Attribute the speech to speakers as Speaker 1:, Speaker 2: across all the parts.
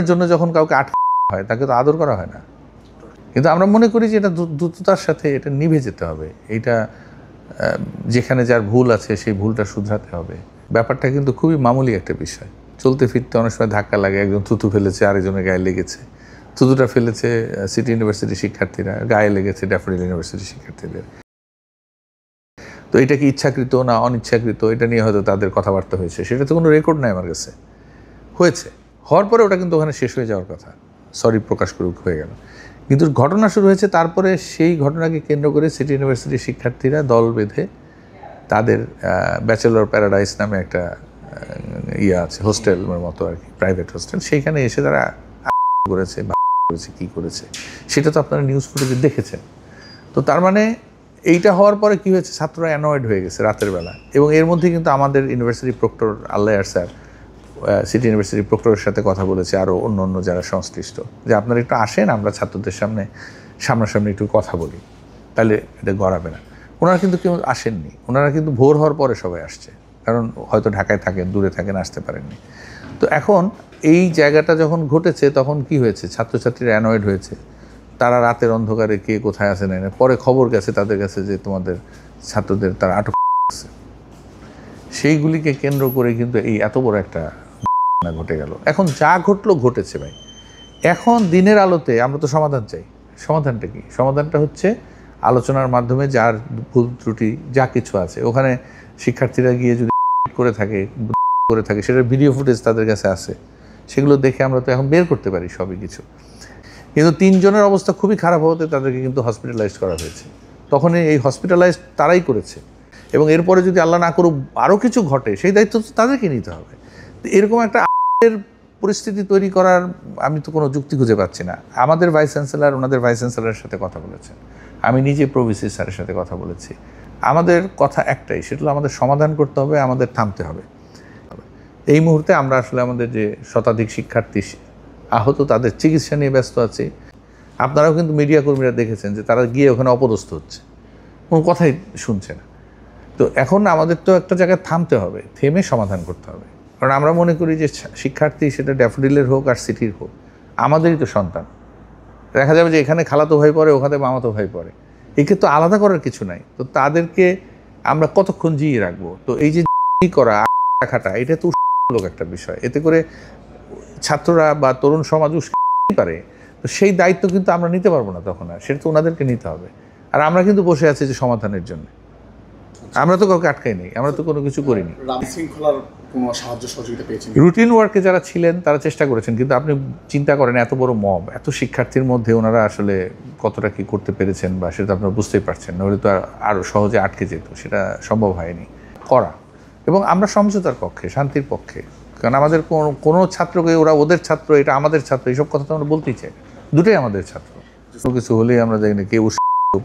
Speaker 1: জন্য যখন কাউকে আটকা হয় তাকে তো আদর করা হয় না। কিন্তু আমরা মনে করি যে এটা দ্রুততার সাথে এটা নিভে যেতে হবে। এইটা যেখানে যার ভুল আছে সেই ভুলটা শুধরাতে হবে। ব্যাপারটা কিন্তু খুবই মামুলি একটা বিষয়। চলতে ফিরতে অনেক সময় ধাক্কা লাগে, একজন থুতু ফেলেছে, আরেকজনের গায়ে লেগেছে। থুতুটা ফেলেছে সিটি ইউনিভার্সিটির শিক্ষার্থীরা, গায়ে লেগেছে ড্যাফোডিল ইউনিভার্সিটির শিক্ষার্থীদের। তো এটা কি ইচ্ছাকৃত না অনিচ্ছাকৃত, এটা নিয়ে হয়তো তাদের কথাবার্তা হয়েছে, সেটা তো কোনো রেকর্ড নাই আমার কাছে। হয়েছে, হওয়ার পরে ওটা কিন্তু ওখানে শেষ হয়ে যাওয়ার কথা, সরি প্রকাশ করুক, হয়ে গেল। কিন্তু ঘটনা শুরু হয়েছে, তারপরে সেই ঘটনাকে কেন্দ্র করে সিটি ইউনিভার্সিটির শিক্ষার্থীরা দল বেঁধে তাদের ব্যাচেলর প্যারাডাইস নামে একটা আছে, হোস্টেলের মতো আর কি, প্রাইভেট হোস্টেল, সেইখানে এসে তারা করেছে কী করেছে সেটা তো আপনারা নিউজ ফুটেজে দেখেছেন। তো তার মানে এইটা হওয়ার পরে কী হয়েছে, ছাত্ররা অ্যানয়েড হয়ে গেছে রাতের বেলা। এবং এর মধ্যে কিন্তু আমাদের ইউনিভার্সিটি প্রক্টর আল্লায়ার স্যার সিটি ইউনিভার্সিটি প্রক্টরের সাথে কথা বলেছে, আরও অন্য যারা সংশ্লিষ্ট, যে আপনারা একটু আসেন, আমরা ছাত্রদের সামনাসামনি একটু কথা বলি, তাহলে এটা গড়াবে না। ওনারা কিন্তু কেউ আসেননি, ওনারা কিন্তু ভোর হওয়ার পরে সবাই আসছে, কারণ হয়তো ঢাকায় থাকেন, দূরে থাকেন, আসতে পারেননি। তো এখন এই জায়গাটা যখন ঘটেছে তখন কি হয়েছে, ছাত্রছাত্রীরা অ্যানয়েড হয়েছে, তারা রাতের অন্ধকারে কে কোথায় আছে না, পরে খবর গেছে তাদের কাছে যে তোমাদের ছাত্রদের তারা আটক আছে। সেইগুলিকে কেন্দ্র করে কিন্তু এই এত বড় একটা ঘটে গেল। এখন যা ঘটলো ঘটেছে ভাই, এখন দিনের আলোতে আমরা তো সমাধান চাই। সমাধানটা কি? সমাধানটা হচ্ছে আলোচনার মাধ্যমে যার ভুল ত্রুটি যা কিছু আছে, ওখানে শিক্ষার্থীরা গিয়ে যদি করে থাকে সেটার ভিডিও ফুটেজ তাদের কাছে আছে, সেগুলো দেখে আমরা তো এখন বের করতে পারি সবই কিছু। কিন্তু 3 জনের অবস্থা খুবই খারাপ হতে তাদেরকে কিন্তু হসপিটালাইজড করা হয়েছে। তখন এই হসপিটালাইজড তারাই করেছে, এবং এরপরে যদি আল্লাহ না করুক আরও কিছু ঘটে, সেই দায়িত্ব তো তাদেরকে নিতে হবে। এরকম একটা পরিস্থিতি তৈরি করার আমি তো কোনো যুক্তি খুঁজে পাচ্ছি না। আমাদের ভাইস চ্যান্সেলর ওনাদের ভাইস চ্যান্সেলরের সাথে কথা বলেছেন, আমি নিজে প্রভিসি স্যারের সাথে কথা বলেছি। আমাদের কথা একটাই, সেটা হলো আমাদের সমাধান করতে হবে, আমাদের থামতে হবে। এই মুহূর্তে আমরা আসলে আমাদের যে শতাধিক শিক্ষার্থী আহত, তাদের চিকিৎসা নিয়ে ব্যস্ত আছি। আপনারাও কিন্তু মিডিয়া কর্মীরা দেখেছেন যে তারা গিয়ে ওখানে অপদস্থ হচ্ছে, কোনো কথাই শুনছে না। তো এখন আমাদের তো একটা জায়গায় থামতে হবে, থেমে সমাধান করতে হবে। কারণ আমরা মনে করি যে শিক্ষার্থী, সেটা ড্যাফোডিলের হোক আর সিটির হোক, আমাদেরই তো সন্তান। দেখা যাবে যে এখানে খালাতো ভাই পড়ে, ওখানে মামাতো ভাই পড়ে, একে তো আলাদা করার কিছু নাই। তো তাদেরকে আমরা কতক্ষণ জিয়ে রাখবো? তো এই যে করা রাখাটা, এটা তো লোক একটা বিষয়, এতে করে ছাত্ররা বা তরুণ সমাজ পারে। তো সেই দায়িত্ব কিন্তু আমরা নিতে পারবো না তখন, আর সেটা তো ওনাদেরকে নিতে হবে। আর আমরা কিন্তু বসে আছি যে সমাধানের জন্য, আমরা তো কাউকে আটকাই নেই, আমরা তো কোনো কিছু করিনি। রুটিন ওয়ার্কে যারা ছিলেন তারা চেষ্টা করেছেন, কিন্তু আপনি চিন্তা করেন এত বড় মব, এত শিক্ষার্থীর মধ্যে ওনারা আসলে কতটা কি করতে পেরেছেন, বা সেটা আপনারা বুঝতেই পারছেন। নইলে তো আরও সহজে আটকে যেত, সেটা সম্ভব হয়নি করা। এবং আমরা সমঝোতার পক্ষে, শান্তির পক্ষে, কারণ আমাদের কোনো ছাত্রকে ওরা ওদের ছাত্র, এটা আমাদের ছাত্র, এইসব কথা তো আমরা বলতেই চাই। দুটোই আমাদের ছাত্র। কিছু হলেই আমরা জানি না কেউ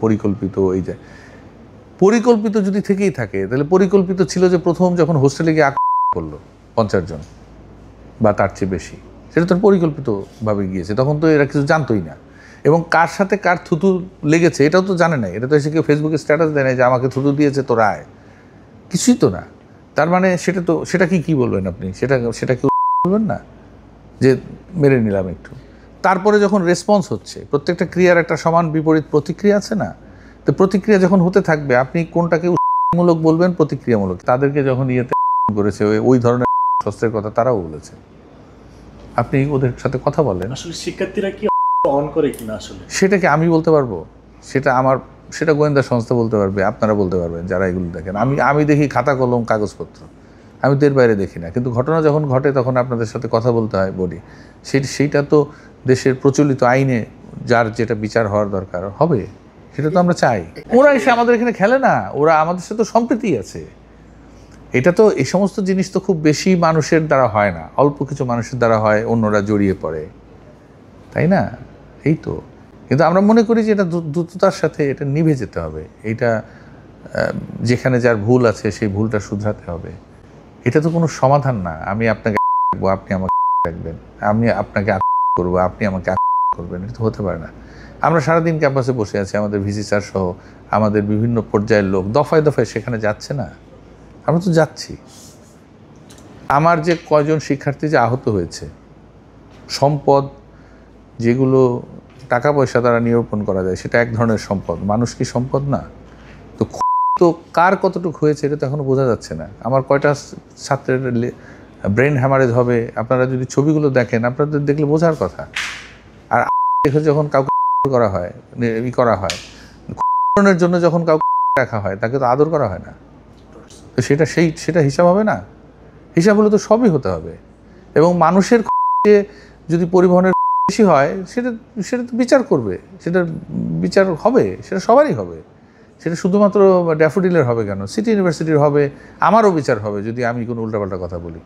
Speaker 1: পরিকল্পিত, এই যে পরিকল্পিত যদি থেকেই থাকে, তাহলে পরিকল্পিত ছিল যে প্রথম যখন হোস্টেলে গিয়ে করলো 50 জন বা তার চেয়ে বেশি, সেটা তো পরিকল্পিতভাবে গিয়েছে। তখন তো এরা কিছু জানতোই না, এবং কার সাথে কার থুতু লেগেছে এটাও তো জানে না। এটা তো এসে কেউ ফেসবুকে স্ট্যাটাস দেয় না যে আমাকে থুতু দিয়েছে তোরা আয়, কিছুই তো না। তার মানে সেটা কি বলবেন আপনি? সেটা কি বলবেন না যে মেরে নিলাম একটু। তারপরে যখন রেসপন্স হচ্ছে, প্রত্যেকটা ক্রিয়ার একটা সমান বিপরীত প্রতিক্রিয়া আছে না? তো প্রতিক্রিয়া যখন হতে থাকবে, আপনি কোনটাকে মূলক বলবেন, প্রতিক্রিয়ামূলক। তাদেরকে যখন ইয়েতে করেছে ওই ধরনের শস্ত্রের কথা তারাও বলেছে, আপনি ওদের সাথে কথা বলেন।
Speaker 2: আসলে শিক্ষার্থীরা কি অন করে কিনা আসলে
Speaker 1: সেটাকে আমি বলতে পারবো? সেটা গোয়েন্দা সংস্থা বলতে পারবে, আপনারা বলতে পারবেন যারা এগুলো দেখেন। আমি দেখি খাতা কলম কাগজপত্র, আমি তো এর বাইরে দেখি না। কিন্তু ঘটনা যখন ঘটে তখন আপনাদের সাথে কথা বলতে হয়, বলি। সেইটা তো দেশের প্রচলিত আইনে যার যেটা বিচার হওয়ার দরকার হবে, সেটা তো আমরা চাই। ওরা এসে আমাদের এখানে খেলে না, ওরা আমাদের সাথে সম্প্রীতি আছে। এটা তো এই সমস্ত জিনিস তো খুব বেশি মানুষের দ্বারা হয় না, অল্প কিছু মানুষের দ্বারা হয়, অন্যরা জড়িয়ে পড়ে, তাই না? এই তো। কিন্তু আমরা মনে করি যে এটা দ্রুততার সাথে এটা নিভে যেতে হবে। এইটা যেখানে যার ভুল আছে সেই ভুলটা শুধরাতে হবে। এটা তো কোনো সমাধান না। আমি আপনাকে রাখবো, আপনি আমাকে রাখবেন, আমি আপনাকে করবো, আপনি আমাকে করবেন, এটা তো হতে পারে না। আমরা সারাদিন ক্যাম্পাসে বসে আছি, আমাদের ভিসি স্যার সহ আমাদের বিভিন্ন পর্যায়ের লোক দফায় দফায় সেখানে যাচ্ছে না? আমরা তো যাচ্ছি। আমার যে কয়জন শিক্ষার্থী যে আহত হয়েছে, সম্পদ যেগুলো টাকা পয়সা দ্বারা নিরূপণ করা যায় সেটা এক ধরনের সম্পদ। মানুষ কি সম্পদ না? তো তো কার কতটুকু হয়েছে এটা তো এখনো বোঝা যাচ্ছে না। আমার কয়টা ছাত্রের ব্রেন হ্যামারেজ হবে আপনারা যদি ছবিগুলো দেখেন, আপনাদের দেখলে বোঝার কথা। আর দেখে যখন কাউকে করা হয় জন্য যখন কাউকে রাখা হয় তাকে তো আদর করা হয় না। তো সেটা হিসাব হবে না? হিসাব হলে তো সবই হতে হবে। এবং মানুষের যদি পরিবহনের বেশি হয় সেটা তো বিচার করবে, সেটার বিচার হবে, সেটা সবারই হবে। সেটা শুধুমাত্র ড্যাফোডিলের হবে কেন, সিটি ইউনিভার্সিটির হবে, আমারও বিচার হবে যদি আমি কোনো উল্টাপাল্টা কথা বলি।